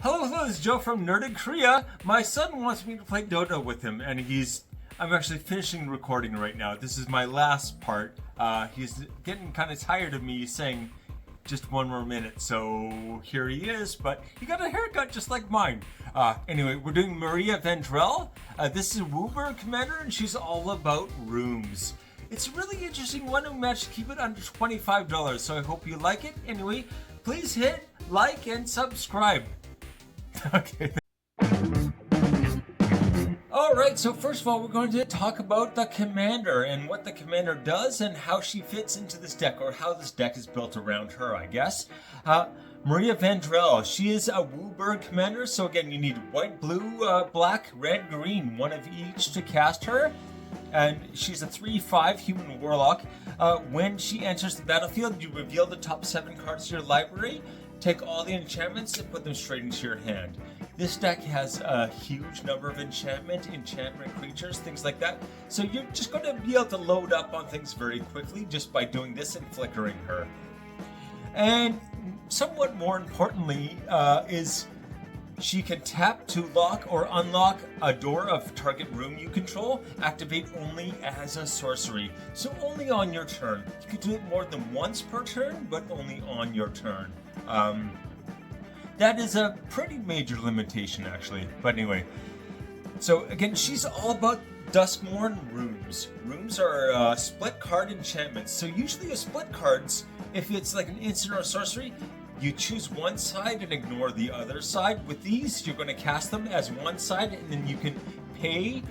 Hello, this is Joe from Nerd in Korea. My son wants me to play Dota with him, and I'm actually finishing recording right now. This is my last part. He's getting kind of tired of me saying just one more minute, so here he is, but he got a haircut just like mine. Anyway, we're doing Marina Vendrell. This is a Wooburg commander, and she's all about rooms. It's a really interesting one, and we managed to keep it under $25, so I hope you like it. Anyway, please hit like and subscribe. Okay. Alright, so first of all, we're going to talk about the commander and what the commander does and how she fits into this deck, or how this deck is built around her, I guess. Marina Vendrell, she is a Wooburg commander, so again, you need white, blue, black, red, green, one of each to cast her. And she's a 3/5 human warlock. When she enters the battlefield, you reveal the top 7 cards of your library, take all the enchantments and put them straight into your hand. This deck has a huge number of enchantment creatures, things like that. So you're just going to be able to load up on things very quickly just by doing this and flickering her. And somewhat more importantly is she can tap to lock or unlock a door of target room you control, activate only as a sorcery. So only on your turn. You can do it more than once per turn, but only on your turn. That is a pretty major limitation, actually. But anyway, so again, she's all about Duskmourn rooms. Rooms are split card enchantments. So usually with split cards, if it's like an instant or a sorcery, you choose one side and ignore the other side. With these, you're going to cast them as one side, and then you can pay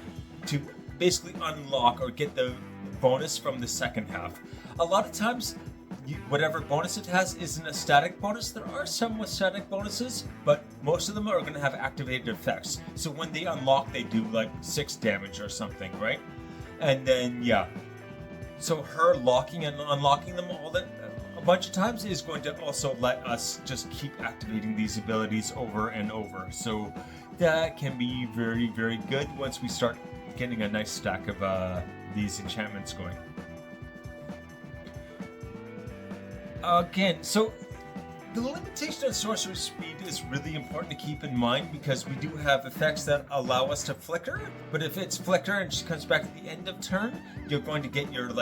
to basically unlock or get the bonus from the second half. A lot of times, whatever bonus it has isn't a static bonus. There are some with static bonuses, but most of them are going to have activated effects. So when they unlock, they do like 6 damage or something, right? And then, yeah. So her locking and unlocking them all that a bunch of times is going to also let us just keep activating these abilities over and over. So that can be very, very good once we start getting a nice stack of these enchantments going. Again, so the limitation of sorcery speed is really important to keep in mind, because we do have effects that allow us to flicker, but if it's flicker and she comes back at the end of turn, you're going to get your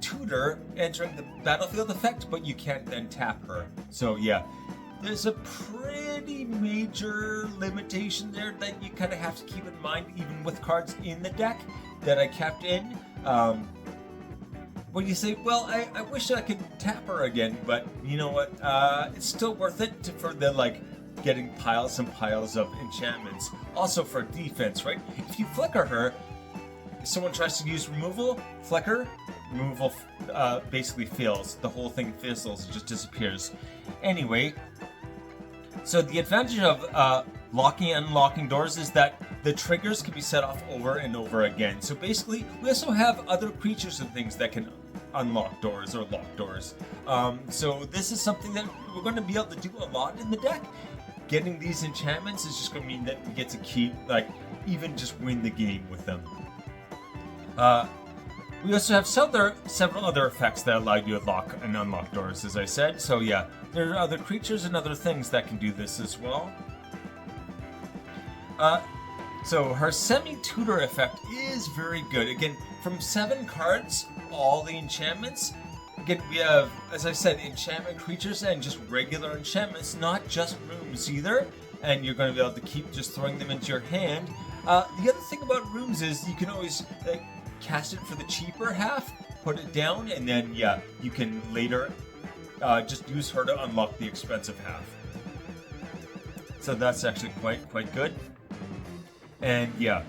tutor entering the battlefield effect, but you can't then tap her. So yeah, there's a pretty major limitation there that you kind of have to keep in mind, even with cards in the deck that I kept in. When you say, well, I wish I could tap her again, but you know what? It's still worth it for the getting piles and piles of enchantments. Also for defense, right? If you flicker her, if someone tries to use removal, flicker, removal basically fails. The whole thing fizzles, it just disappears. Anyway, so the advantage of locking and unlocking doors is that the triggers can be set off over and over again. So basically, we also have other creatures and things that can unlock doors or lock doors. So this is something that we're going to be able to do a lot in the deck. Getting these enchantments is just going to mean that we get to keep, even just win the game with them. We also have several other effects that allow you to lock and unlock doors, as I said. So yeah, there are other creatures and other things that can do this as well. So her semi-tutor effect is very good. Again, from 7 cards, all the enchantments. Again, we have, as I said, enchantment creatures and just regular enchantments, not just rooms either. And you're going to be able to keep just throwing them into your hand. The other thing about rooms is you can always cast it for the cheaper half, put it down, and then, yeah, you can later just use her to unlock the expensive half. So that's actually quite good. And yeah,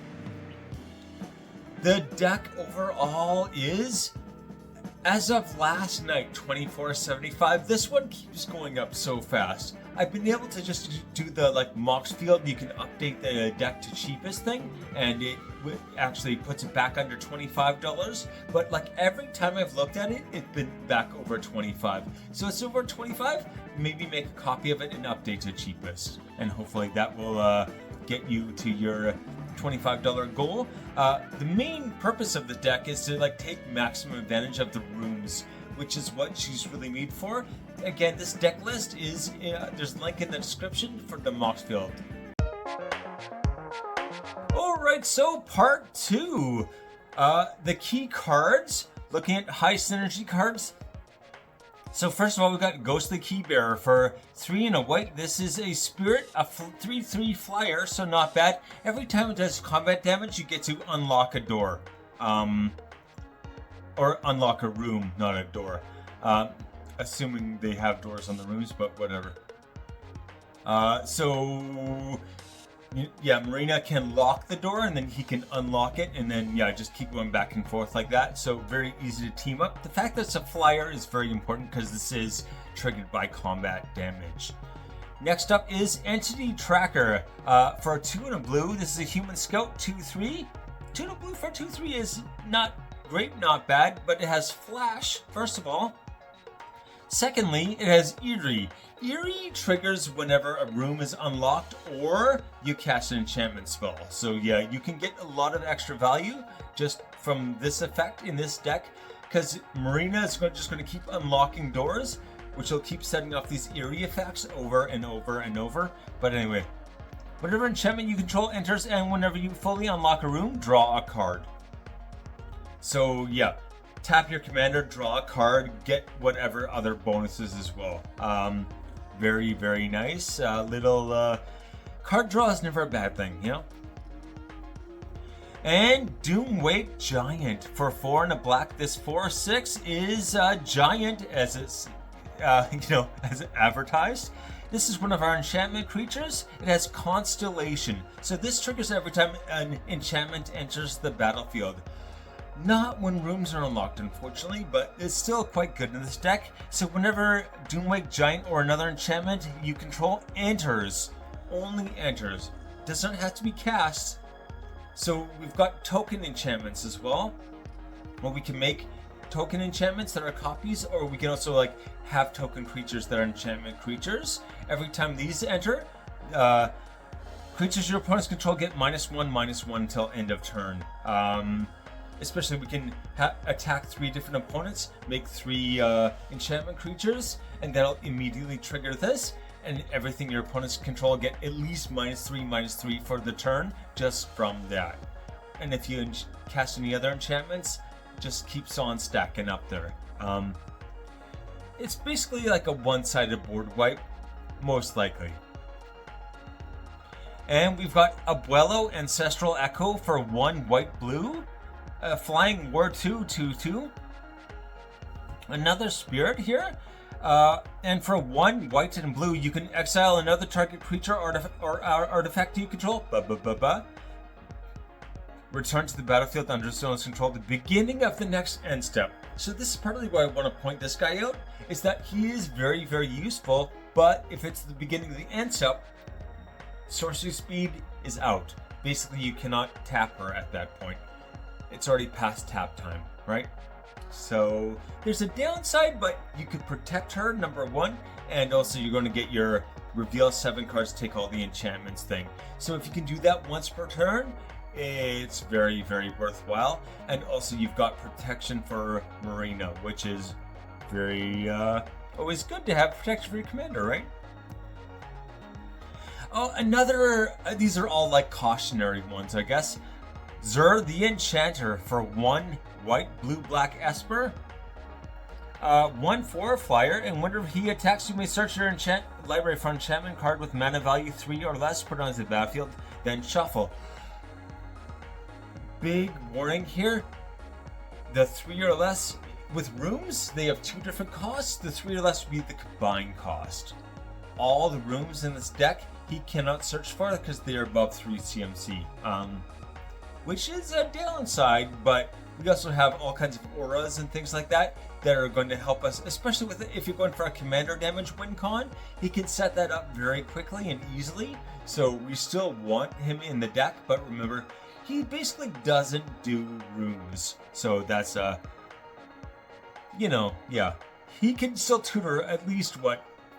the deck overall is, as of last night, 2475. This one keeps going up so fast. I've been able to just do the Mox field. You can update the deck to cheapest thing, and it actually puts it back under $25. But every time I've looked at it, it's been back over 25. So it's over 25. Maybe make a copy of it and update to cheapest, and hopefully that will get you to your $25 goal. The main purpose of the deck is to take maximum advantage of the rooms, which is what she's really made for. Again, this deck list is there's a link in the description for the Mox field. Alright, so part 2. The key cards, looking at high synergy cards. So first of all, we've got Ghostly Keybearer for 3 and a white. This is a spirit, a 3/3 flyer, so not bad. Every time it does combat damage, you get to unlock a door. Or unlock a room, not a door. Assuming they have doors on the rooms, but whatever. Yeah, Marina can lock the door and then he can unlock it, and then yeah, just keep going back and forth like that. So very easy to team up. The fact that it's a flyer is very important because this is triggered by combat damage. Next up is Entity Tracker. For a 2 and a blue, this is a Human Scout 2/3. 2 and a blue for 2/3 is not great, not bad, but it has Flash, first of all. Secondly, it has Eerie. Eerie triggers whenever a room is unlocked or you cast an enchantment spell. So yeah, you can get a lot of extra value just from this effect in this deck, because Marina is just going to keep unlocking doors, which will keep setting off these Eerie effects over and over and over. But anyway, whenever enchantment you control enters and whenever you fully unlock a room, draw a card. So yeah, tap your commander, draw a card, get whatever other bonuses as well. Very, very nice. Little card draw is never a bad thing, you know? And Doomwake Giant for 4 and a black. This 4/6 is giant as it's, as advertised. This is one of our enchantment creatures. It has Constellation. So this triggers every time an enchantment enters the battlefield. Not when rooms are unlocked, unfortunately, but it's still quite good in this deck. So whenever Doomwake Giant or another enchantment you control enters, only enters, does not have to be cast. So we've got token enchantments as well, where we can make token enchantments that are copies, or we can also like have token creatures that are enchantment creatures. Every time these enter, creatures your opponents control get -1/-1 until end of turn. Especially we can attack 3 different opponents, make 3 enchantment creatures, and that'll immediately trigger this, and everything your opponents control get at least -3/-3 for the turn just from that. And if you cast any other enchantments, just keeps on stacking up there. It's basically like a one-sided board wipe, most likely. And we've got Abuelo Ancestral Echo for 1 white-blue. Flying War 2/2/2. Another spirit here. And for 1 white and blue, you can exile another target creature or artifact you control. Return to the battlefield under someone's control at the beginning of the next end step. So this is partly why I want to point this guy out, is that he is very, very useful, but if it's the beginning of the end step, sorcery speed is out. Basically, you cannot tap her at that point. It's already past tap time, right? So there's a downside, but you could protect her, number 1, and also you're going to get your reveal 7 cards, take all the enchantments thing. So if you can do that once per turn, it's very, very worthwhile. And also you've got protection for Marina, which is very always good to have protection for your commander, right? Oh, these are all like cautionary ones, I guess. Zur the Enchanter for 1 white, blue, black Esper. 1/4 flyer, and whenever he attacks, you may search your library for enchantment card with mana value 3 or less, put it onto the battlefield, then shuffle. Big warning here. The 3 or less, with rooms, they have 2 different costs. The 3 or less would be the combined cost. All the rooms in this deck, he cannot search for because they are above 3 CMC. Which is a downside, but we also have all kinds of auras and things like that are going to help us, especially if you're going for a commander damage win con. He can set that up very quickly and easily, so we still want him in the deck, but remember, he basically doesn't do rooms, so that's yeah, he can still tutor at least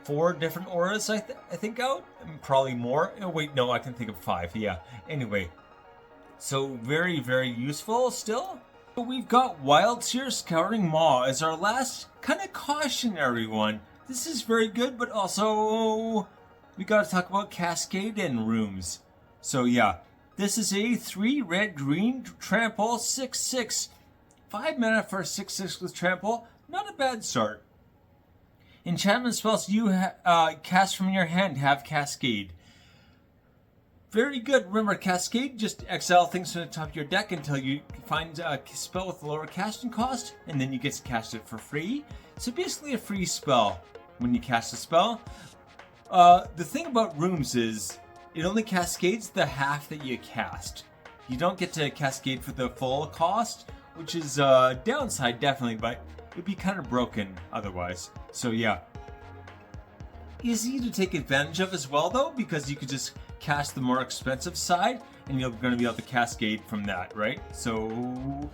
4 different auras I think out, and probably more. Oh wait, no, I can think of 5. Yeah, anyway. So very, very useful still. We've got Wildseer Scouring Maw as our last kind of cautionary one. This is very good, but also we got to talk about Cascade and rooms. So yeah, This is a 3 red green trample 6/6. 5 mana for a 6/6 with trample. Not a bad start. Enchantment spells you cast from your hand have Cascade. Very good. Remember, Cascade, just exile things from the top of your deck until you find a spell with a lower casting cost, and then you get to cast it for free. So basically a free spell when you cast a spell. The thing about rooms is it only cascades the half that you cast. You don't get to cascade for the full cost, which is a downside definitely, but it'd be kind of broken otherwise. So yeah. Easy to take advantage of as well though, because you could just cast the more expensive side and you're going to be able to cascade from that, right? So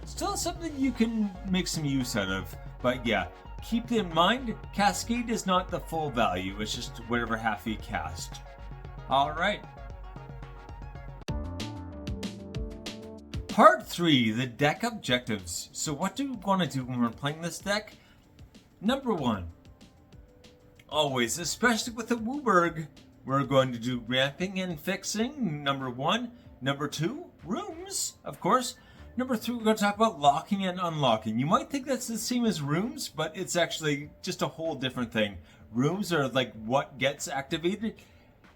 still something you can make some use out of. But yeah, keep in mind, Cascade is not the full value. It's just whatever half you cast. Alright. Part 3, the deck objectives. So what do we want to do when we're playing this deck? Number 1. Always, especially with the Wooburg, we're going to do ramping and fixing, number 1. Number 2, rooms, of course. Number 3, we're going to talk about locking and unlocking. You might think that's the same as rooms, but it's actually just a whole different thing. Rooms are like what gets activated.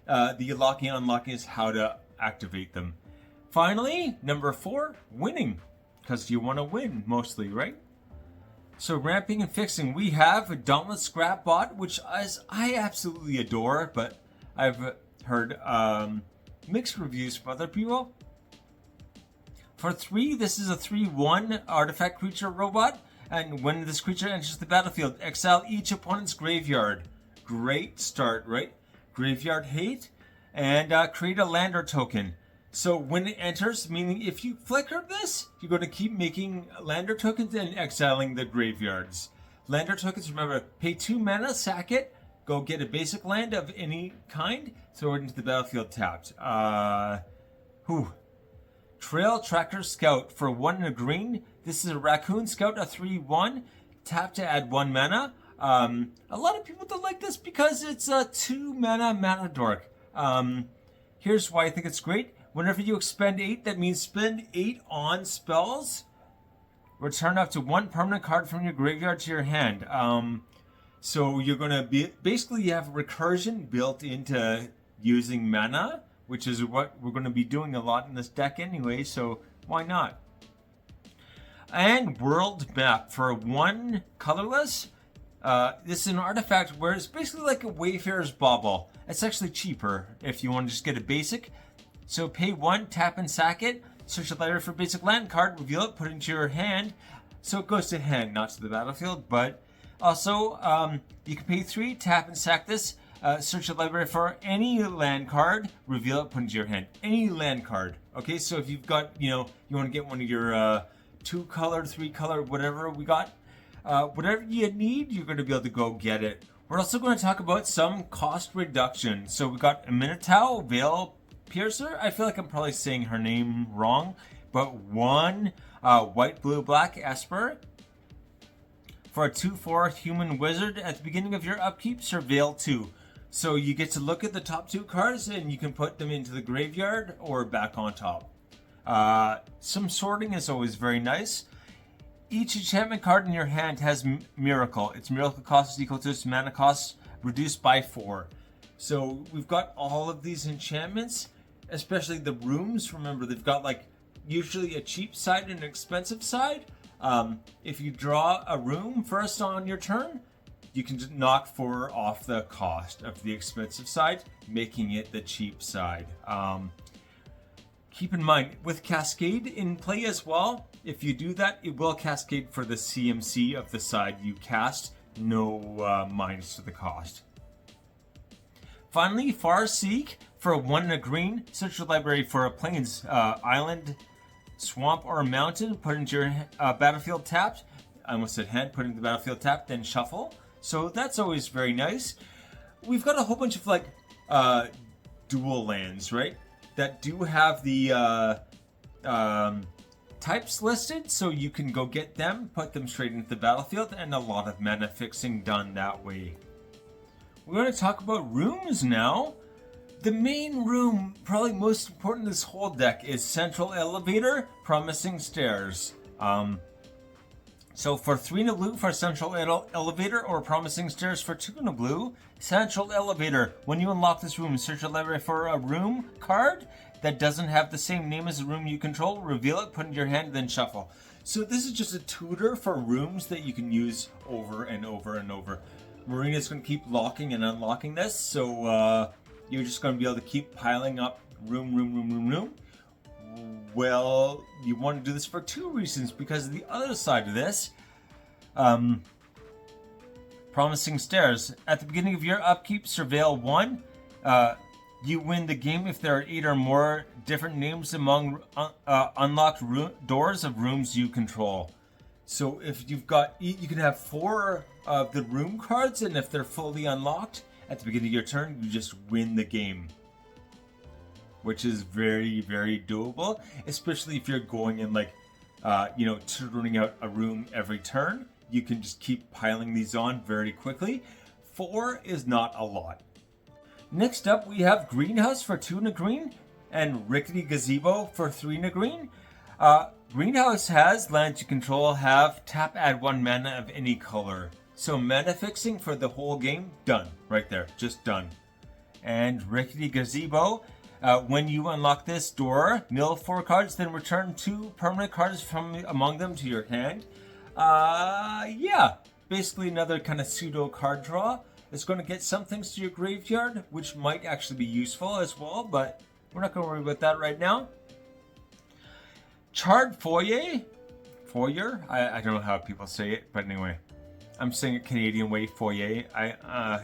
The locking and unlocking is how to activate them. Finally, number 4, winning. Because you want to win, mostly, right? So ramping and fixing, we have a Dauntless Scrap Bot, which I absolutely adore, but I've heard mixed reviews from other people. For 3, this is a 3/1 artifact creature robot, and when this creature enters the battlefield, exile each opponent's graveyard. Great start, right? Graveyard hate, and create a lander token. So when it enters, meaning if you flicker this, you're going to keep making lander tokens and exiling the graveyards. Lander tokens, remember, pay 2 mana, sack it, go get a basic land of any kind, throw it into the battlefield tapped. Trail Tracker Scout for 1 and a green. This is a Raccoon Scout, a 3/1. Tap to add 1 mana. A lot of people don't like this because it's a 2 mana dork. Here's why I think it's great. Whenever you expend 8, that means spend 8 on spells. Return up to 1 permanent card from your graveyard to your hand. So you're going to be... Basically, you have recursion built into using mana, which is what we're going to be doing a lot in this deck anyway, so why not? And World Map for 1 colorless. This is an artifact where it's basically like a Wayfarer's Bauble. It's actually cheaper if you want to just get a basic. So pay 1, tap and sack it, search the library for a basic land card, reveal it, put it into your hand. So it goes to hand, not to the battlefield, but also you can pay 3, tap and sack this, search the library for any land card, reveal it, put it into your hand. Any land card. Okay, so if you've got, you want to get one of your 2 color, 3 color, whatever we got, whatever you need, you're going to be able to go get it. We're also going to talk about some cost reduction. So we got a Minotaur, Veil Piercer. I feel like I'm probably saying her name wrong, but 1 white, blue, black Esper for a 2/4 human wizard. At the beginning of your upkeep, surveil 2. So you get to look at the top 2 cards and you can put them into the graveyard or back on top. Some sorting is always very nice. Each enchantment card in your hand has Miracle. Its Miracle cost is equal to its mana cost reduced by 4. So we've got all of these enchantments, especially the rooms. Remember, they've got like usually a cheap side and an expensive side. If you draw a room first on your turn, you can just knock 4 off the cost of the expensive side, making it the cheap side. Keep in mind, with Cascade in play as well, if you do that, it will cascade for the CMC of the side you cast, no minus to the cost. Finally, Farseek for 1 and a green. Search your library for a plains, island, swamp, or a mountain. Put into your battlefield tapped. I almost said hand. Put into the battlefield tapped, then shuffle. So that's always very nice. We've got a whole bunch of like dual lands, right? That do have the types listed, so you can go get them, put them straight into the battlefield, and a lot of mana fixing done that way. We're going to talk about rooms now. The main room, probably most important in this whole deck, is Central Elevator, Promising Stairs. So for 3 in a blue for Central Elevator or Promising Stairs for 2 in a blue, Central Elevator. When you unlock this room, search your library for a room card that doesn't have the same name as the room you control, reveal it, put it in your hand, then shuffle. So this is just a tutor for rooms that you can use over and over and over. Marina's going to keep locking and unlocking this, so you're just going to be able to keep piling up room. Well, you want to do this for 2 reasons, because the other side of this, Promising Stairs. At the beginning of your upkeep, surveil 1. You win the game if there are 8 or more different names among unlocked doors of rooms you control. So if you've got, you can have 4 of the room cards, and if they're fully unlocked at the beginning of your turn, you just win the game. Which is very, very doable, especially if you're going in like, tutoring out a room every turn. You can just keep piling these on very quickly. 4 is not a lot. Next up, we have Greenhouse for 2 in a green and Rickety Gazebo for 3 in a green. Greenhouse has lands you control have tap, add 1 mana of any color. So mana fixing for the whole game, done. Right there, just done. And Rickety Gazebo, when you unlock this door, mill 4 cards, then return 2 permanent cards from among them to your hand. Yeah, basically another kind of pseudo card draw. It's going to get some things to your graveyard, which might actually be useful as well, but we're not going to worry about that right now. Charred Foyer? I don't know how people say it, but anyway. I'm saying it Canadian way, foyer.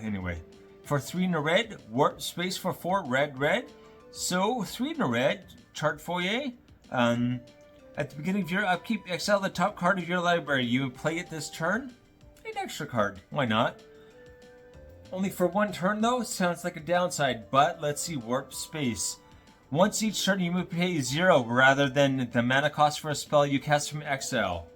Anyway. For 3 in a red, warp space for 4, red. So, 3 in a red, Charred Foyer. At the beginning of your upkeep, exile the top card of your library. You would play it this turn. An extra card. Why not? Only for 1 turn though, sounds like a downside, but let's see, warp space. Once each turn you may pay 0 rather than the mana cost for a spell you cast from exile.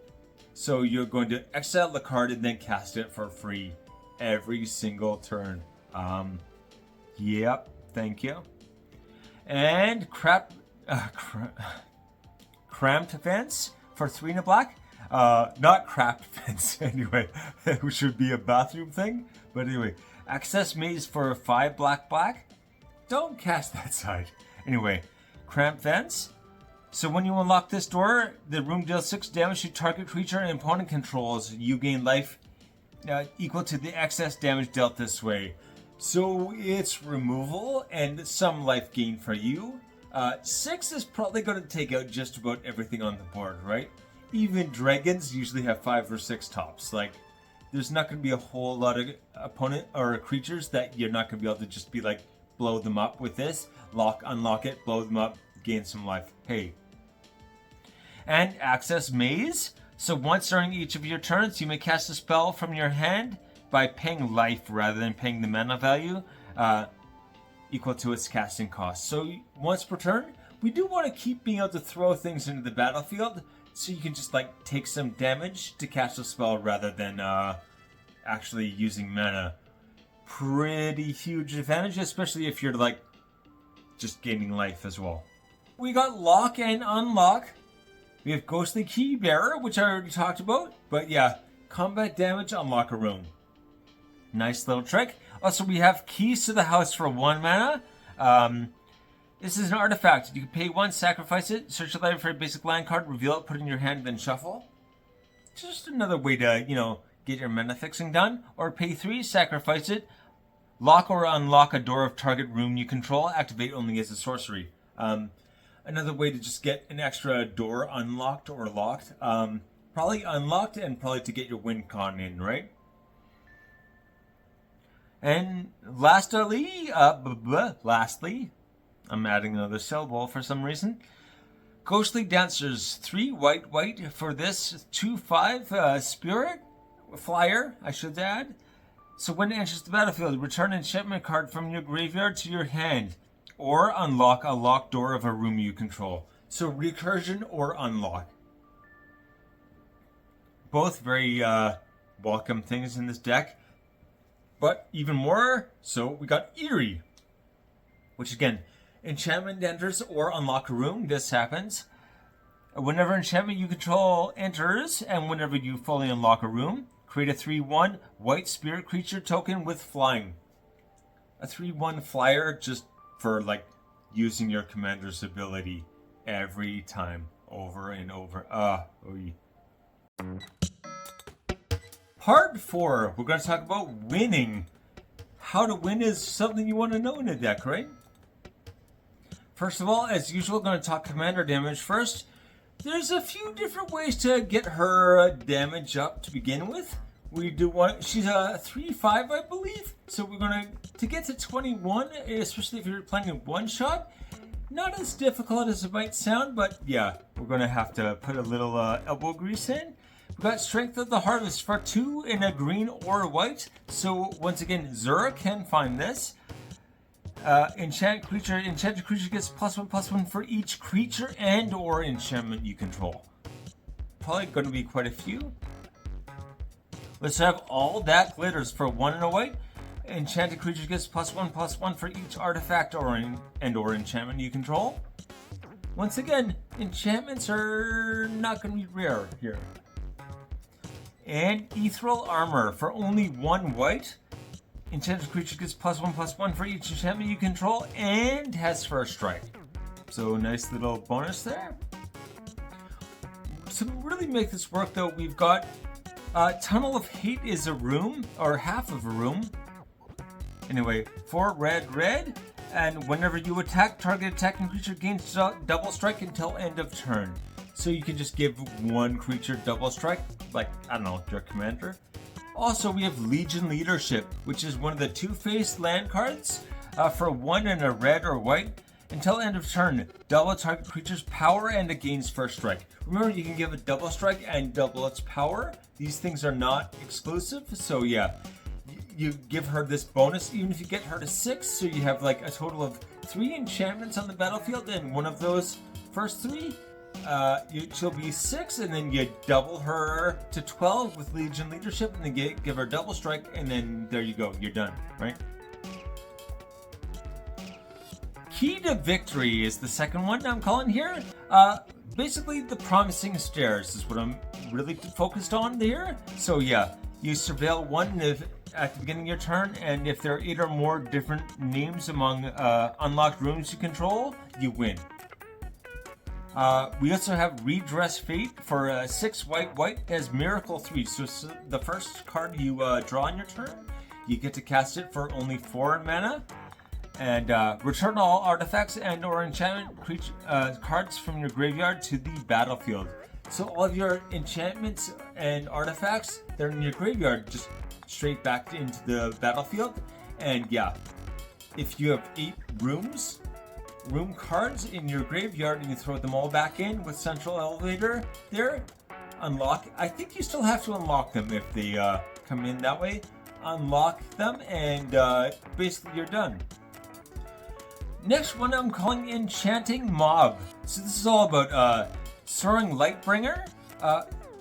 So you're going to exile the card and then cast it for free every single turn. Yep, thank you. And Cramped Fence for 3 in a black. Not Cramped Fence anyway, it should be a bathroom thing, but anyway. Access Maze for 5 black. Don't cast that side. Anyway, Cramped Fence. So when you unlock this door, the room deals 6 damage to target creature and opponent controls. You gain life equal to the excess damage dealt this way. So it's removal and some life gain for you. 6 is probably going to take out just about everything on the board, right? Even dragons usually have 5 or 6 tops. Like, there's not going to be a whole lot of opponent or creatures that you're not going to be able to just be like, blow them up with this. Unlock it, blow them up, gain some life. Hey. And Access Maze. So once during each of your turns, you may cast a spell from your hand by paying life rather than paying the mana value equal to its casting cost. So once per turn, we do want to keep being able to throw things into the battlefield so you can just like take some damage to cast a spell rather than actually using mana. Pretty huge advantage, especially if you're like just gaining life as well. We got Lock and Unlock. We have Ghostly Key Bearer, which I already talked about, but yeah, combat damage, unlock a room. Nice little trick. Also, we have Keys to the House for 1 mana. This is an artifact. You can pay 1, sacrifice it, search your library for a basic land card, reveal it, put it in your hand, then shuffle. Just another way to, get your mana fixing done. Or pay 3, sacrifice it, lock or unlock a door of target room you control, activate only as a sorcery. Another way to just get an extra door unlocked or locked. Probably unlocked and probably to get your win con in, right? And lastly, I'm adding another syllable for some reason. Ghostly Dancers, 3 white for this 2/5 spirit flyer, I should add. So when it enters the battlefield, return an enchantment card from your graveyard to your hand, or unlock a locked door of a room you control. So recursion or unlock. Both very welcome things in this deck. But even more, so we got Eerie. which again, enchantment enters or unlock a room. This happens whenever enchantment you control enters, and whenever you fully unlock a room, create a 3/1 white spirit creature token with flying. A 3/1 flyer just for like using your commander's ability every time, over and over. Part 4, we're going to talk about winning. How to win is something you want to know in a deck, right? First of all, as usual, going to talk commander damage first. There's a few different ways to get her damage up to begin with. We do one. She's a 3/5, I believe. So we're going to get to 21, especially if you're playing a one-shot. Not as difficult as it might sound, but yeah, we're going to have to put a little elbow grease in. We've got Strength of the Harvest for 2 in a green or white. So once again, Zura can find this. Enchanted creature gets +1/+1 for each creature and or enchantment you control. Probably going to be quite a few. Let's have All That Glitters for 1 and a white. Enchanted creature gets +1/+1 for each artifact or enchantment you control. Once again, enchantments are not going to be rare here. And Ethereal Armor for only 1 white. Enchanted creature gets +1/+1 for each enchantment you control and has first strike. So nice little bonus there. To really make this work though, we've got Tunnel of Hate is a room, or half of a room. Anyway, 4 red, and whenever you attack, target attacking creature gains double strike until end of turn. So you can just give one creature double strike, like, I don't know, your commander. Also, we have Legion Leadership, which is one of the two-faced land cards for 1 and a red or white. Until end of turn, double target creature's power and it gains first strike. Remember, you can give a double strike and double its power. These things are not exclusive, so yeah. You give her this bonus even if you get her to 6, so you have like a total of 3 enchantments on the battlefield, and one of those first 3 she'll be 6, and then you double her to 12 with Legion Leadership, and then give her double strike, and then there you go, you're done, right? Key to Victory is the second one I'm calling here. Basically, the Promising Stairs is what I'm really focused on there. So yeah, you surveil 1 at the beginning of your turn, and if there are 8 or more different names among unlocked rooms you control, you win. We also have Redress Fate for 6 white as Miracle 3. So the first card you draw on your turn, you get to cast it for only 4 mana. And return all artifacts and or enchantment cards from your graveyard to the battlefield. So all of your enchantments and artifacts that are in your graveyard just straight back into the battlefield. And yeah, if you have 8 room cards in your graveyard and you throw them all back in with Central Elevator there, unlock. I think you still have to unlock them if they come in that way. Unlock them and basically you're done. Next one I'm calling Enchanting Mob. So this is all about Soaring Lightbringer.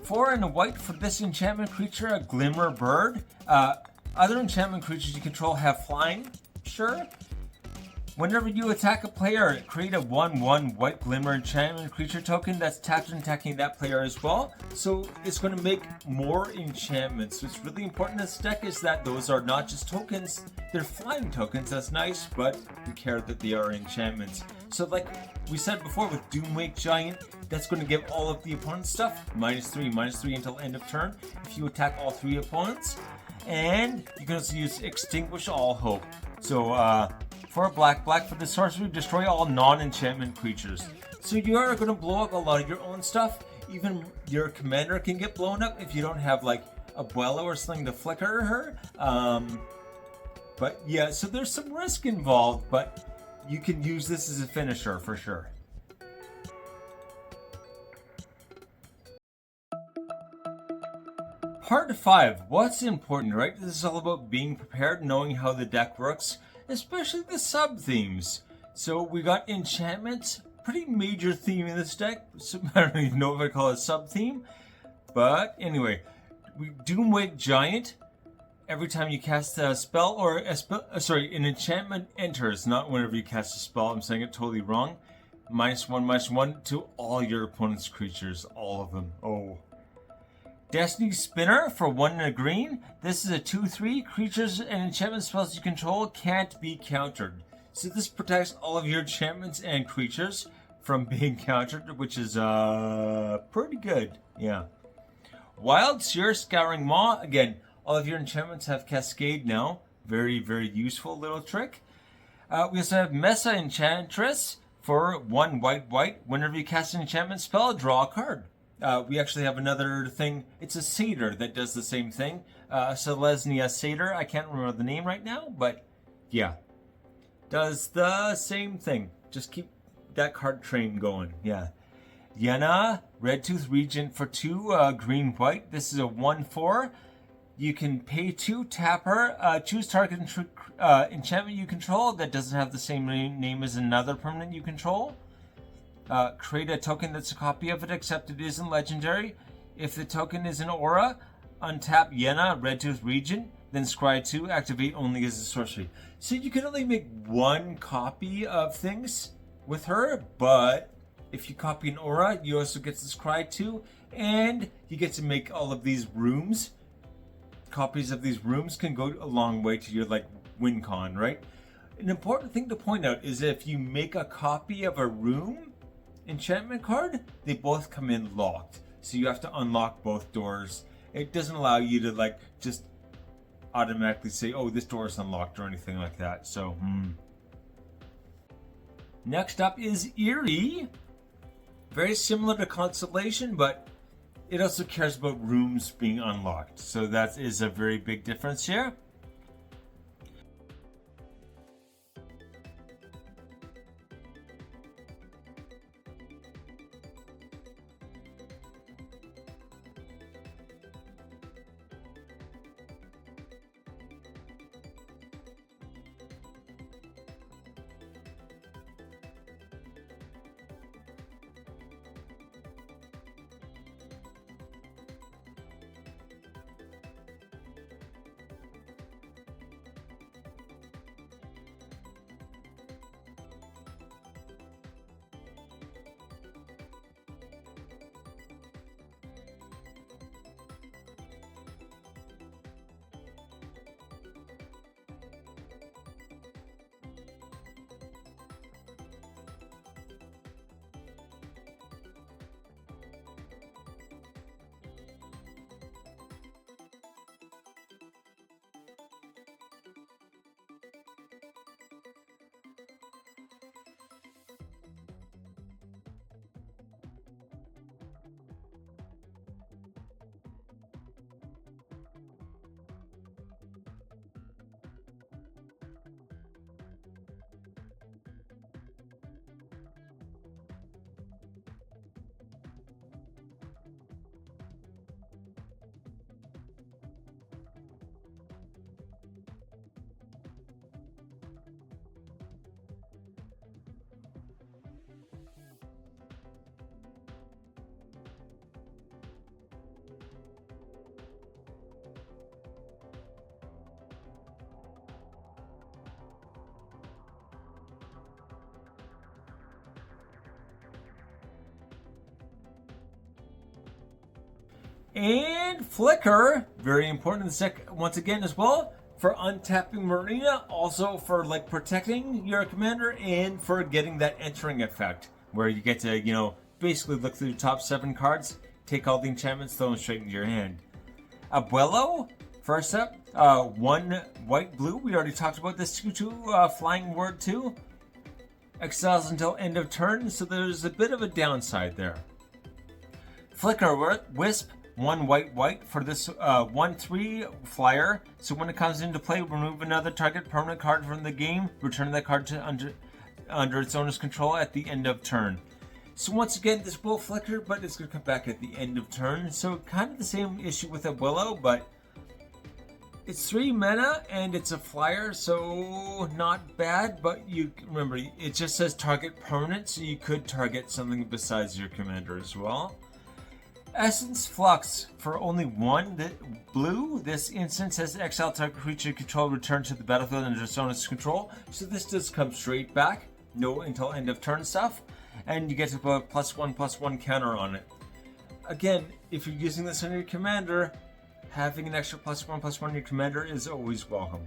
4 and a white for this enchantment creature, a Glimmer Bird. Other enchantment creatures you control have flying, sure. Whenever you attack a player, create a 1/1 white Glimmer enchantment creature token that's tapped and attacking that player as well. So it's going to make more enchantments. What's really important in this deck is that those are not just tokens, they're flying tokens. That's nice, but we care that they are enchantments. So like we said before with Doomwake Giant, that's going to give all of the opponent's stuff -3 until end of turn if you attack all 3 opponents. And you can also use Extinguish All Hope. So for a black for the sorcery, destroy all non-enchantment creatures. So you are going to blow up a lot of your own stuff. Even your commander can get blown up if you don't have like Abuela or something to flicker her. But yeah, so there's some risk involved, but you can use this as a finisher for sure. Part 5, what's important, right? This is all about being prepared, knowing how the deck works, especially the sub-themes. So we got enchantments, pretty major theme in this deck. So I don't even know if I call it a sub-theme. But anyway, Doomwake Giant. Every time you cast a spell or an enchantment enters, not whenever you cast a spell. I'm saying it totally wrong. -1/-1 to all your opponent's creatures, all of them. Oh. Destiny Spinner for 1 and a green. This is a 2/3. Creatures and enchantment spells you control can't be countered. So this protects all of your enchantments and creatures from being countered, which is pretty good. Yeah. Wild Seer Scouring Maw. Again, all of your enchantments have Cascade now. Very, very useful little trick. We also have Mesa Enchantress for 1 white. Whenever you cast an enchantment spell, draw a card. We actually have another thing. It's a satyr that does the same thing. Selesnya Satyr. I can't remember the name right now, but yeah. Does the same thing. Just keep that card train going. Yeah. Yenna, Redtooth Regent for 2 green-white. This is a 1/4. You can pay 2, tap her, choose target enchantment you control that doesn't have the same name as another permanent you control. Create a token that's a copy of it, except it isn't legendary. If the token is an aura, untap Yenna, Redtooth Regent, then scry 2, activate only as a sorcery. So you can only make 1 copy of things with her, but if you copy an aura, you also get to scry 2, and you get to make all of these rooms. Copies of these rooms can go a long way to your win con, right? An important thing to point out is if you make a copy of a room enchantment card, they both come in locked. So you have to unlock both doors. It doesn't allow you to just automatically say, oh, this door is unlocked or anything like that. So, Next up is Eerie. Very similar to Constellation, but it also cares about rooms being unlocked. So that is a very big difference here. And Flicker, very important in the once again as well, for untapping Marina, also for protecting your commander and for getting that entering effect, where you get to, basically look through the top 7 cards, take all the enchantments, throw them straight into your hand. Abuelo, first up, 1 white-blue, we already talked about this 2/2 flying word 2. Exiles until end of turn, so there's a bit of a downside there. Flicker Wisp, 1 white for this 1/3 flyer. So when it comes into play, remove another target permanent card from the game. Return that card to under its owner's control at the end of turn. So once again, this will flicker, but it's going to come back at the end of turn. So kind of the same issue with Abuelo, but it's 3 mana and it's a flyer, so not bad. But you remember, it just says target permanent, so you could target something besides your commander as well. Essence Flux for only 1 blue. This instance has exile target creature you control return to the battlefield under its owner's control. So this does come straight back, no until end of turn stuff, and you get to put a +1/+1 counter on it. Again, if you're using this on your commander, having an extra +1/+1 on your commander is always welcome.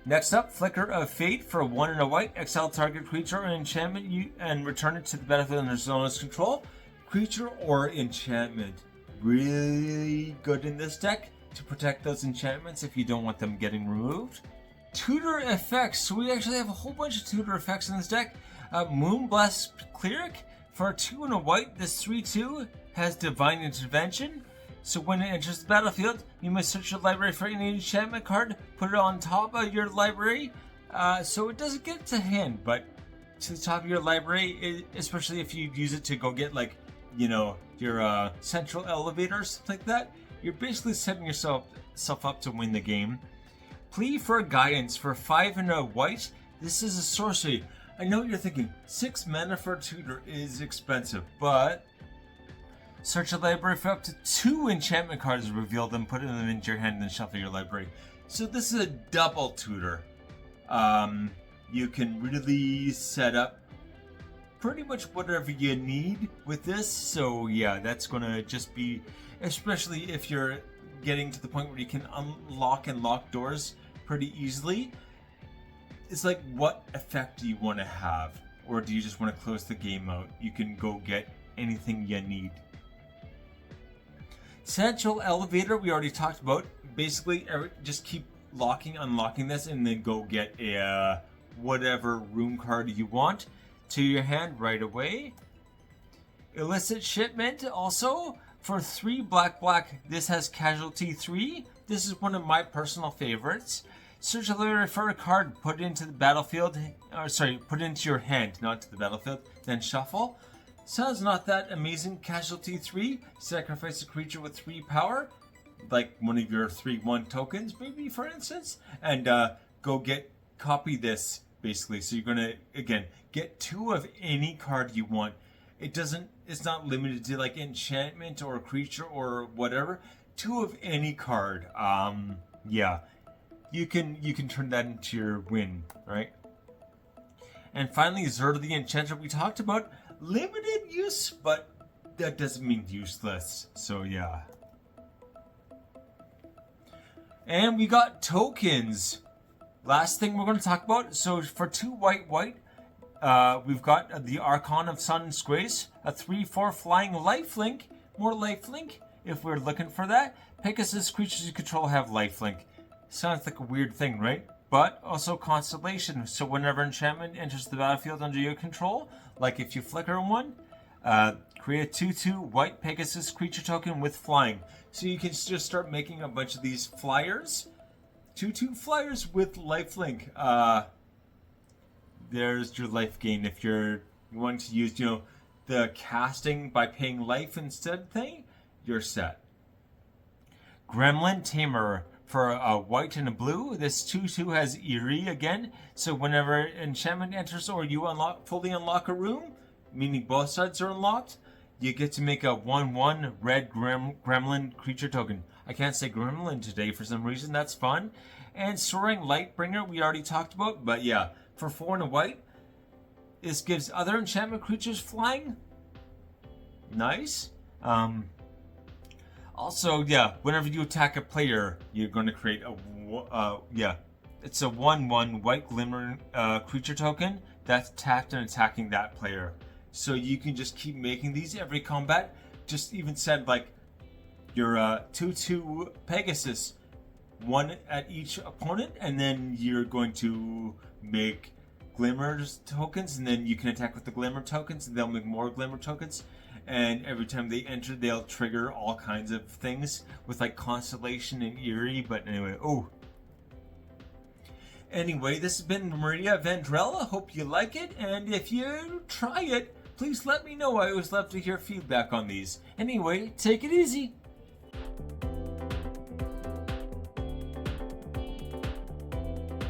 Next up, Flicker of Fate for 1 and a white. Exile target creature or enchantment and return it to the battlefield under its owner's control. Creature or enchantment. Really good in this deck to protect those enchantments if you don't want them getting removed. Tutor effects. So we actually have a whole bunch of tutor effects in this deck. Moonblast Cleric for 2 and a white. This 3/2 has Divine Intervention. So when it enters the battlefield, you must search your library for any enchantment card, put it on top of your library, so it doesn't get to hand, but to the top of your library, especially if you use it to go get, like, you know, your central elevator or something like that, you're basically setting yourself up to win the game. Plea for Guidance for 5 and a white. This is a sorcery. I know what you're thinking, 6 mana for a tutor is expensive, but search a library for up to 2 enchantment cards, reveal them, put them into your hand, and then shuffle your library. So this is a double tutor. You can really set up pretty much whatever you need with this. So yeah, that's gonna just be, especially if you're getting to the point where you can unlock and lock doors pretty easily. It's like, what effect do you want to have? Or do you just want to close the game out? You can go get anything you need. Central Elevator, we already talked about. Basically, just keep unlocking this, and then go get a whatever room card you want to your hand right away. Illicit Shipment, also for 3 black. This has Casualty 3. This is one of my personal favorites. Search a library for a card, put it into the battlefield, put it into your hand, not to the battlefield, then shuffle. Sounds not that amazing. Casualty 3, sacrifice a creature with 3 power, like one of your 3/1 tokens, maybe, for instance, and go copy this, basically. So you're gonna, again, get 2 of any card you want. It's not limited to like enchantment or creature or whatever. 2 of any card. Yeah, you can turn that into your win, right? And finally, Zerd the Enchanter. We talked about limited use, but that doesn't mean useless. So yeah. And we got tokens. Last thing we're going to talk about. So for 2 white, we've got the Archon of Sun's Grace, a 3/4 flying lifelink. More lifelink if we're looking for that. Pegasus creatures you control have lifelink. Sounds like a weird thing, right? But also Constellation. So whenever enchantment enters the battlefield under your control, like if you flicker one, create a 2/2 white Pegasus creature token with flying. So you can just start making a bunch of these flyers. 2/2 flyers with lifelink. There's your life gain if you're wanting to use, the casting by paying life instead thing. You're set. Gremlin Tamer for a white and a blue. This 2/2 has Eerie again. So whenever enchantment enters or you fully unlock a room, meaning both sides are unlocked, you get to make a 1/1 red gremlin creature token. I can't say gremlin today for some reason. That's fun. And Soaring Lightbringer we already talked about. But yeah, for 4 and a white, this gives other enchantment creatures flying. Nice. Also, yeah, whenever you attack a player, you're going to create it's a 1/1 white glimmer creature token that's tapped and attacking that player. So you can just keep making these every combat. Just even said like your 2/2 Pegasus, 1 at each opponent, and then you're going to make Glimmers tokens, and then you can attack with the Glimmer tokens, and they'll make more Glimmer tokens. And every time they enter, they'll trigger all kinds of things with like Constellation and Eerie. But anyway, this has been Marina Vendrell. I hope you like it, and if you try it, please let me know. I always love to hear feedback on these. Anyway, take it easy.